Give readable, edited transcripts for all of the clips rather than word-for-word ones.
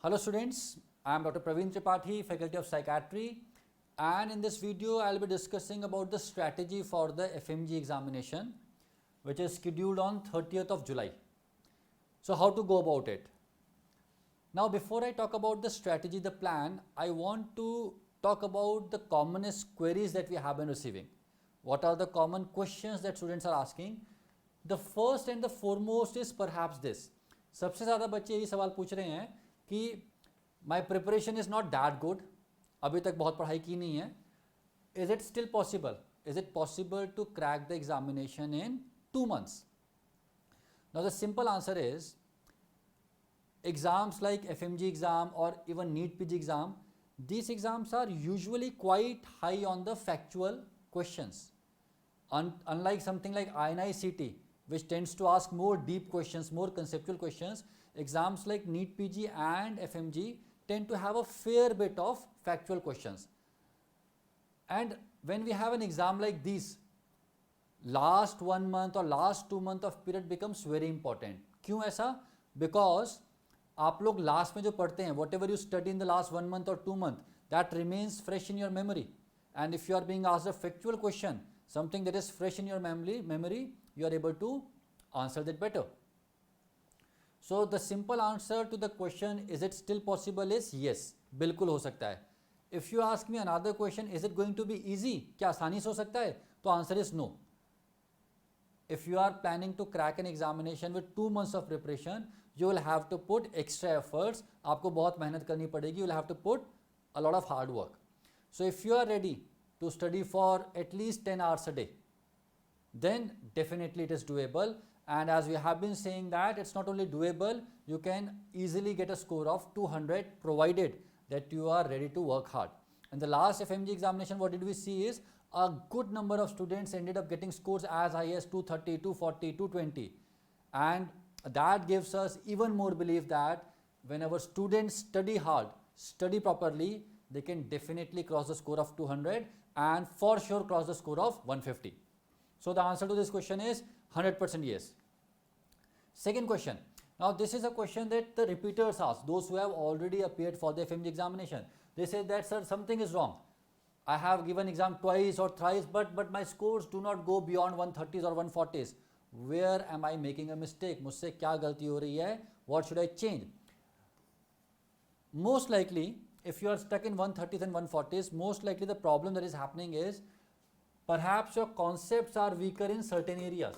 Hello students, I am Dr. Praveen Tripathi, Faculty of Psychiatry, and in this video I will be discussing about the strategy for the FMGE examination which is scheduled on 30th of July. So how to go about it? Now before I talk about the strategy, the plan, I want to talk about the commonest queries that we have been receiving. What are the common questions that students are asking? The first and the foremost is perhaps this. सबसे ज़्यादा बच्चे यही सवाल पूछ रहे हैं कि my preparation is not that good, अभी तक बहुत पढ़ाई की नहीं है. Is it still possible? Is it possible to crack the examination in 2 months? Now the simple answer is exams like FMGE exam or even NEET PG exam, these exams are usually quite high on the factual questions. Unlike something like INI CT, which tends to ask more deep questions, more conceptual questions, exams like NEET PG and FMGE tend to have a fair bit of factual questions. And when we have an exam like these, last 1 month or last 2 months of period becomes very important. क्यों ऐसा? Because आप लोग last में जो पढ़ते हैं, what ever you study in the last 1 month or 2 month, that remains fresh in your memory. And if you are being asked a factual question, something that is fresh in your memory, you are able to answer that better. So the simple answer to the question, is it still possible, is yes, बिल्कुल हो सकता है. If you ask me another question, is it going to be easy? क्या आसानी से हो सकता है? तो answer is no. If you are planning to crack an examination with 2 months of preparation, you will have to put extra efforts. आपको बहुत मेहनत करनी पड़ेगी. You will have to put a lot of hard work. So if you are ready to study for at least 10 hours a day, then definitely it is doable. And as we have been saying that it's not only doable, you can easily get a score of 200 provided that you are ready to work hard. In the last FMG examination, what did we see is a good number of students ended up getting scores as high as 230, 240, 220. And that gives us even more belief that whenever students study hard, study properly, they can definitely cross the score of 200 and for sure cross the score of 150. So the answer to this question is 100% yes. Second question. Now this is a question that the repeaters ask, those who have already appeared for the FMG examination. They say that, sir, something is wrong. I have given exam twice or thrice, but my scores do not go beyond 130s or 140s. Where am I making a mistake? मुझसे क्या गलती हो रही है? What should I change? Most likely, if you are stuck in 130s and 140s, most likely the problem that is happening is perhaps your concepts are weaker in certain areas.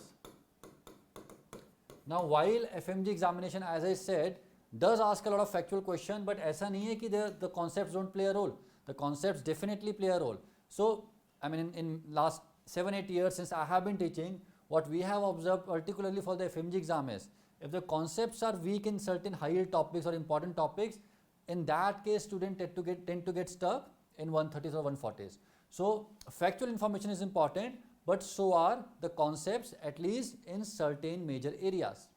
Now, while FMG examination, as I said, does ask a lot of factual question, but ऐसा नहीं है कि the concepts don't play a role. The concepts definitely play a role. So, I mean, in last 7-8 years since I have been teaching, what we have observed particularly for the FMG exam is, if the concepts are weak in certain higher topics or important topics, in that case, students tend to get stuck in 130s or 140s. So, factual information is important, but so are the concepts, at least in certain major areas.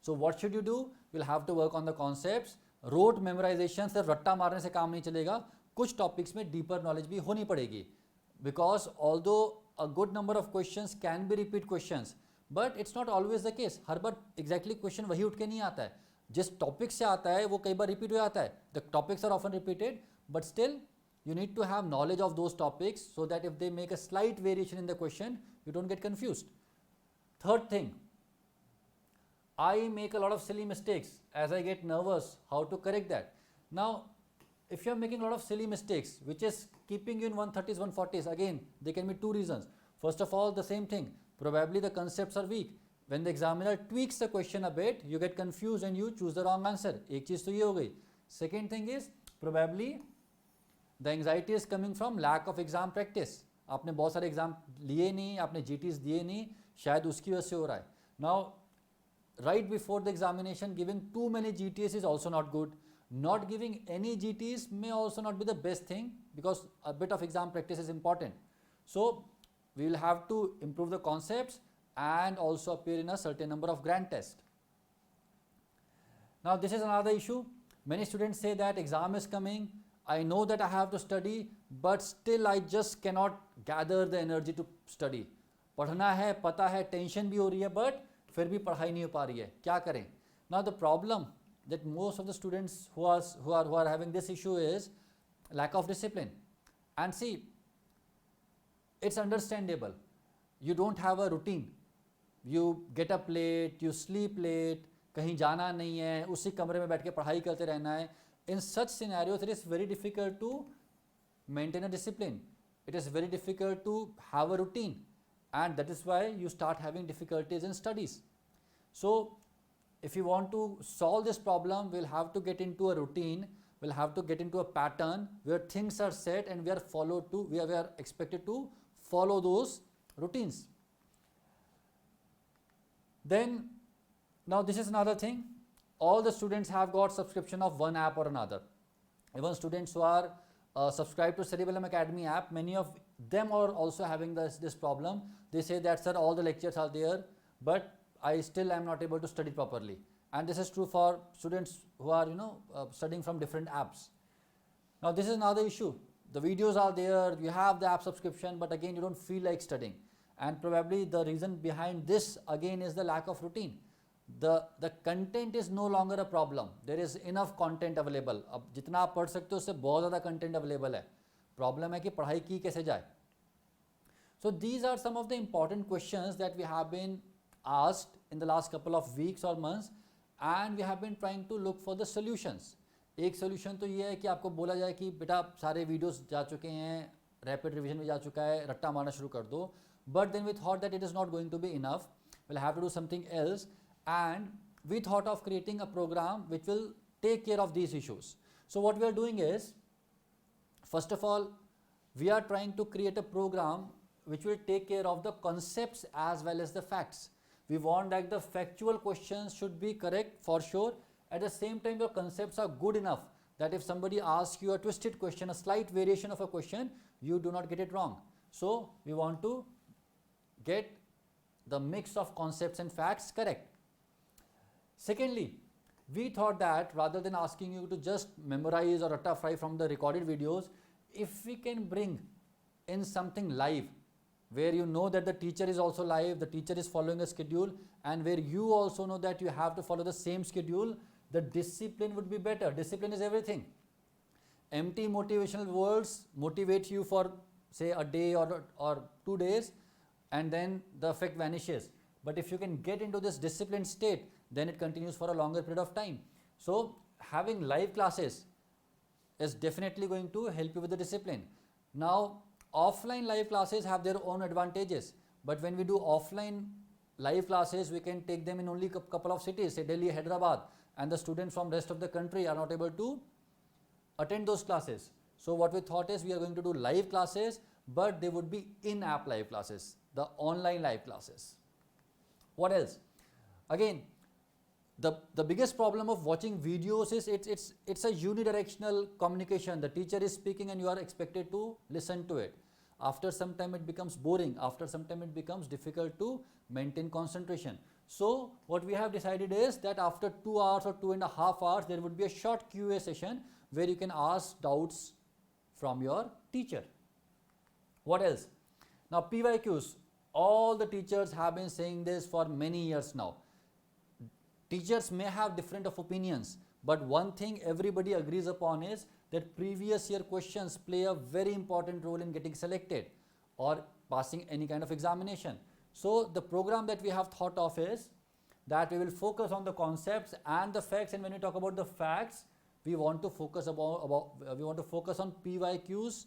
So, what should you do? You'll have to work on the concepts. Rote memorization सिर्फ रट्टा मारने से काम नहीं चलेगा, कुछ topics में deeper knowledge भी होनी पड़ेगी. Because although a good number of questions can be repeat questions, but it's not always the case. Her bar exactly question वही उठ के नहीं आता है. जिस टॉपिक से आता है वो कई बार रिपीट हो जाता है. The topics are often repeated, but still you need to have knowledge of those topics so that if they make a slight variation in the question, you don't get confused. Third thing, I make a lot of silly mistakes as I get nervous. How to correct that? Now, if you are making a lot of silly mistakes, which is keeping you in 130s, 140s, again, there can be 2 reasons. First of all, the same thing, probably the concepts are weak. When the examiner tweaks the question a bit, you get confused and you choose the wrong answer. एक चीज़ तो ये हो गई. Second thing is, probably the anxiety is coming from lack of exam practice. आपने बहुत सारे exam लिए नहीं, आपने GTs दिए नहीं, शायद उसकी वजह से हो रहा है. Now, right before the examination, giving too many GTs is also not good. Not giving any GTs may also not be the best thing, because a bit of exam practice is important. So, we will have to improve the concepts and also appear in a certain number of grand tests. Now, this is another issue. Many students say that exam is coming, I know that I have to study, but still I just cannot gather the energy to study. पढ़ना है, पता है, tension भी हो रही है, but फिर भी पढ़ाई नहीं हो पा रही है, क्या करें? Now the problem that most of the students who are having this issue is lack of discipline. And see, it's understandable. You don't have a routine. You get up late, you sleep late, कहीं जाना नहीं है, उसी कमरे में बैठ के पढ़ाई करते रहना है. In such scenarios, it is very difficult to maintain a discipline. It is very difficult to have a routine, and that is why you start having difficulties in studies. So, if you want to solve this problem, we'll have to get into a routine. We'll have to get into a pattern where things are set and we are expected to follow those routines. Then, now this is another thing. All the students have got subscription of one app or another. Even students who are subscribed to Cerebellum Academy app, many of them are also having this problem. They say that, sir, all the lectures are there, but I still am not able to study properly. And this is true for students who are studying from different apps. Now this is another issue. The videos are there, you have the app subscription, but again you don't feel like studying. And probably the reason behind this again is the lack of routine. The content is no longer a problem. There is enough content available. अब जितना आप पढ़ सकते हो उससे बहुत ज़्यादा content available है. Problem है कि पढ़ाई की कैसे जाए. So these are some of the important questions that we have been asked in the last couple of weeks or months, and we have been trying to look for the solutions. एक solution तो ये है कि आपको बोला जाए कि बेटा सारे videos जा चुके हैं, rapid revision में जा चुका है, रट्टा मारना शुरू कर दो. But then we thought that it is not going to be enough. We'll have to do something else, and we thought of creating a program which will take care of these issues. So what we are doing is, first of all, we are trying to create a program which will take care of the concepts as well as the facts. We want that the factual questions should be correct for sure. At the same time, your concepts are good enough that if somebody asks you a twisted question, a slight variation of a question, you do not get it wrong. So we want to get the mix of concepts and facts correct. Secondly, we thought that rather than asking you to just memorize or ratta fry from the recorded videos, if we can bring in something live, where you know that the teacher is also live, the teacher is following a schedule, and where you also know that you have to follow the same schedule, the discipline would be better. Discipline is everything. Empty motivational words motivate you for say a day or 2 days, and then the effect vanishes. But if you can get into this disciplined state, then it continues for a longer period of time. So having live classes is definitely going to help you with the discipline. Now offline live classes have their own advantages, but when we do offline live classes, we can take them in only a couple of cities, say Delhi, Hyderabad, and the students from rest of the country are not able to attend those classes. So what we thought is we are going to do live classes, but they would be in-app live classes, the online live classes. What else? Again, the biggest problem of watching videos is it's a unidirectional communication. The teacher is speaking and you are expected to listen to it. After some time it becomes boring. After some time it becomes difficult to maintain concentration. So what we have decided is that after 2 hours or 2.5 hours, there would be a short QA session where you can ask doubts from your teacher. What else? Now PYQs, all the teachers have been saying this for many years now. Teachers may have different of opinions, but one thing everybody agrees upon is that previous year questions play a very important role in getting selected or passing any kind of examination. So the program that we have thought of is that we will focus on the concepts and the facts, and when we talk about the facts, we want to focus on PYQs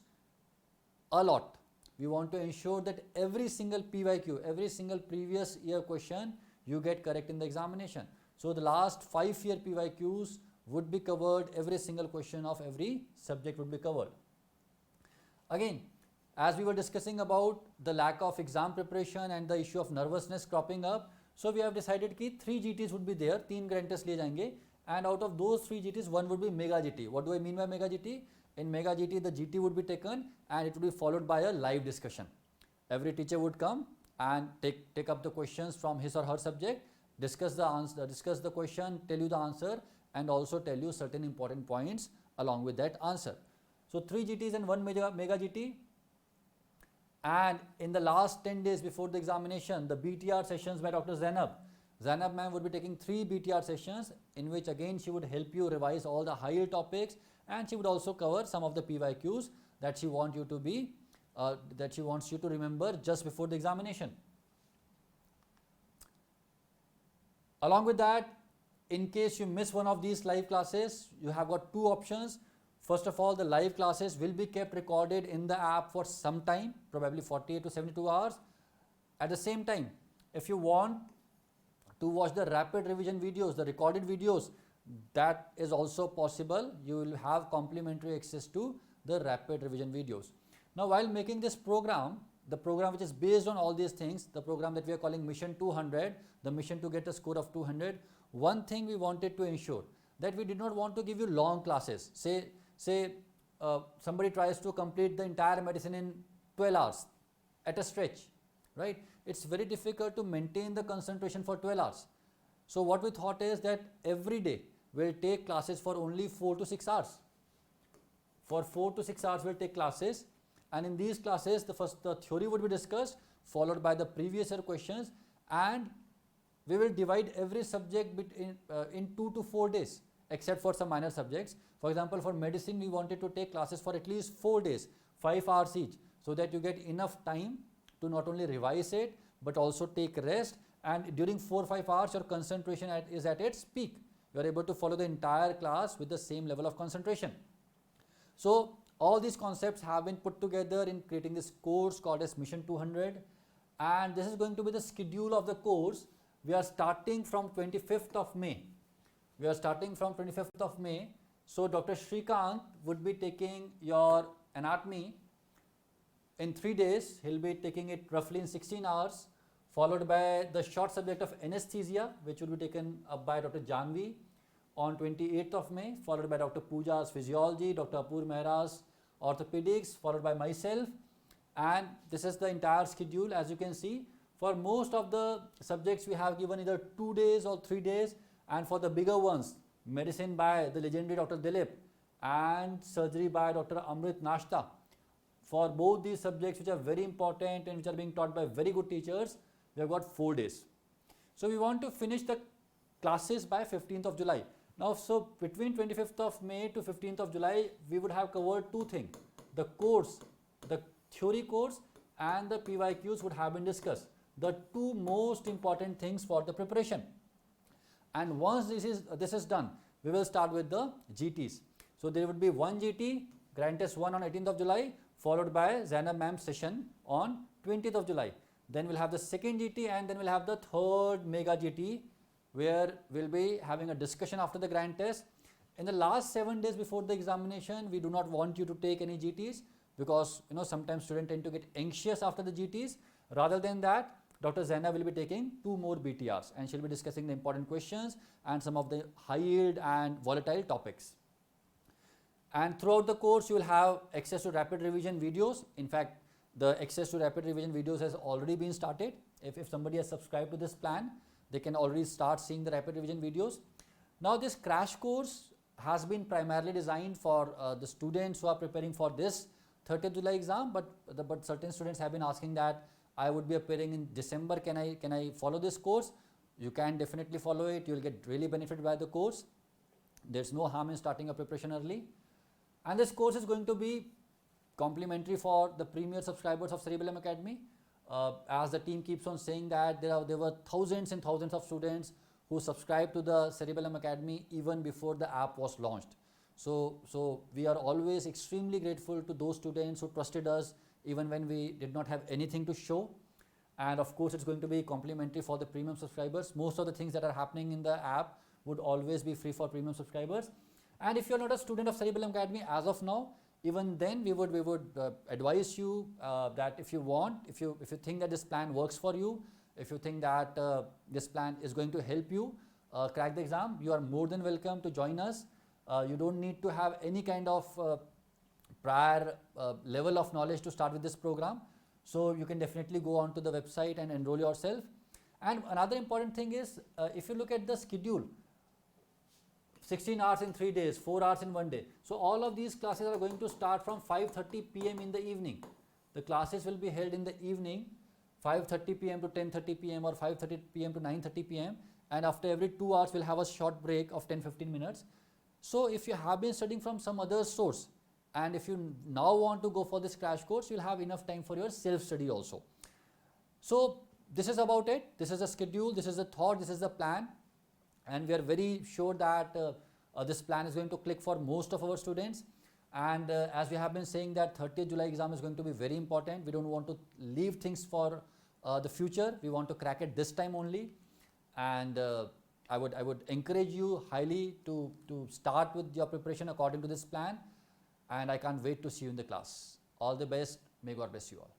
a lot. We want to ensure that every single PYQ, every single previous year question you get correct in the examination. So the last 5-year PYQs would be covered, every single question of every subject would be covered. Again, as we were discussing about the lack of exam preparation and the issue of nervousness cropping up, so we have decided that 3 GTs would be there, 3 grand tests liye jayenge, and out of those 3 GTs, one would be Mega GT. What do I mean by Mega GT? In Mega GT, the GT would be taken and it would be followed by a live discussion. Every teacher would come and take up the questions from his or her subject, discuss the answer, discuss the question, tell you the answer, and also tell you certain important points along with that answer. So 3 GTs and 1 Mega GT. And in the last 10 days before the examination, the BTR sessions by Dr. Zainab, Zainab ma'am would be taking 3 BTR sessions, in which again she would help you revise all the high topics, and she would also cover some of the PYQs that she wants you to be that she wants you to remember just before the examination. Along with that, in case you miss one of these live classes, you have got 2 options. First of all, the live classes will be kept recorded in the app for some time, probably 48 to 72 hours. At the same time, if you want to watch the rapid revision videos, the recorded videos, that is also possible. You will have complimentary access to the rapid revision videos. Now, while making this program, the program which is based on all these things, the program that we are calling Mission 200, the mission to get a score of 200, one thing we wanted to ensure that we did not want to give you long classes. Say somebody tries to complete the entire medicine in 12 hours at a stretch, right? It's very difficult to maintain the concentration for 12 hours. So what we thought is that every day we'll take classes for only 4 to 6 hours. For 4 to 6 hours we'll take classes, and in these classes the theory would be discussed, followed by the previous year questions, and we will divide every subject in 2 to 4 days, except for some minor subjects. For example, for medicine we wanted to take classes for at least 4 days, 5 hours each, so that you get enough time to not only revise it but also take rest, and during 4 or 5 hours your concentration is at its peak. You are able to follow the entire class with the same level of concentration. So all these concepts have been put together in creating this course called as Mission 200, and this is going to be the schedule of the course. We are starting from 25th of May. So Dr. Shrikant would be taking your anatomy in 3 days. He'll be taking it roughly in 16 hours, followed by the short subject of anesthesia, which will be taken up by Dr. Janvi on 28th of May, followed by Dr. Pooja's physiology, Dr. Apur Mehra's orthopedics, followed by myself. And this is the entire schedule. As you can see, for most of the subjects we have given either 2 days or 3 days, and for the bigger ones, medicine by the legendary Dr. Dilip and surgery by Dr. Amrit Nashta, for both these subjects which are very important and which are being taught by very good teachers, we have got 4 days. So we want to finish the classes by 15th of July. Now, so between 25th of May to 15th of July, we would have covered 2 things. The course, the theory course, and the PYQs would have been discussed. The 2 most important things for the preparation. And once this is done, we will start with the GTs. So there would be 1 GT, Grand Test 1 on 18th of July, followed by Zainab ma'am's session on 20th of July. Then we'll have the second GT, and then we'll have the third mega GT, where we'll be having a discussion after the grand test. In the last 7 days before the examination, we do not want you to take any GTs, because sometimes students tend to get anxious after the GTs. Rather than that, Dr. Zainab will be taking 2 more BTRs, and she'll be discussing the important questions and some of the high yield and volatile topics. And throughout the course, you will have access to rapid revision videos. In fact, the access to rapid revision videos has already been started. If somebody has subscribed to this plan, they can already start seeing the rapid revision videos. Now, this crash course has been primarily designed for the students who are preparing for this 30th July exam, but certain students have been asking that I would be appearing in December, can I follow this course? You can definitely follow it. You will get really benefited by the course. There's no harm in starting a preparation early. And this course is going to be complimentary for the premier subscribers of Cerebellum Academy. As the team keeps on saying that there were thousands and thousands of students who subscribed to the Cerebellum Academy even before the app was launched. So we are always extremely grateful to those students who trusted us even when we did not have anything to show. And of course, it's going to be complimentary for the premium subscribers. Most of the things that are happening in the app would always be free for premium subscribers. And if you're not a student of Cerebellum Academy as of now, even then we would advise you that if you think that this plan works for you, if you think that this plan is going to help you crack the exam, you are more than welcome to join us. You don't need to have any kind of prior level of knowledge to start with this program. So you can definitely go on to the website and enroll yourself. And another important thing is, if you look at the schedule, 16 hours in 3 days, 4 hours in 1 day. So all of these classes are going to start from 5:30 PM in the evening. The classes will be held in the evening 5:30 p.m. to 10:30 p.m. or 5:30 p.m. to 9:30 p.m. and after every 2 hours we'll have a short break of 10-15 minutes. So if you have been studying from some other source and if you now want to go for this crash course, you'll have enough time for your self-study also. So this is about it. This is the schedule, this is the thought, this is the plan, and we are very sure that this plan is going to click for most of our students. And as we have been saying that 30th July exam is going to be very important. We don't want to leave things for the future. We want to crack it this time only. And I would encourage you highly to start with your preparation according to this plan. And I can't wait to see you in the class. All the best. May God bless you all.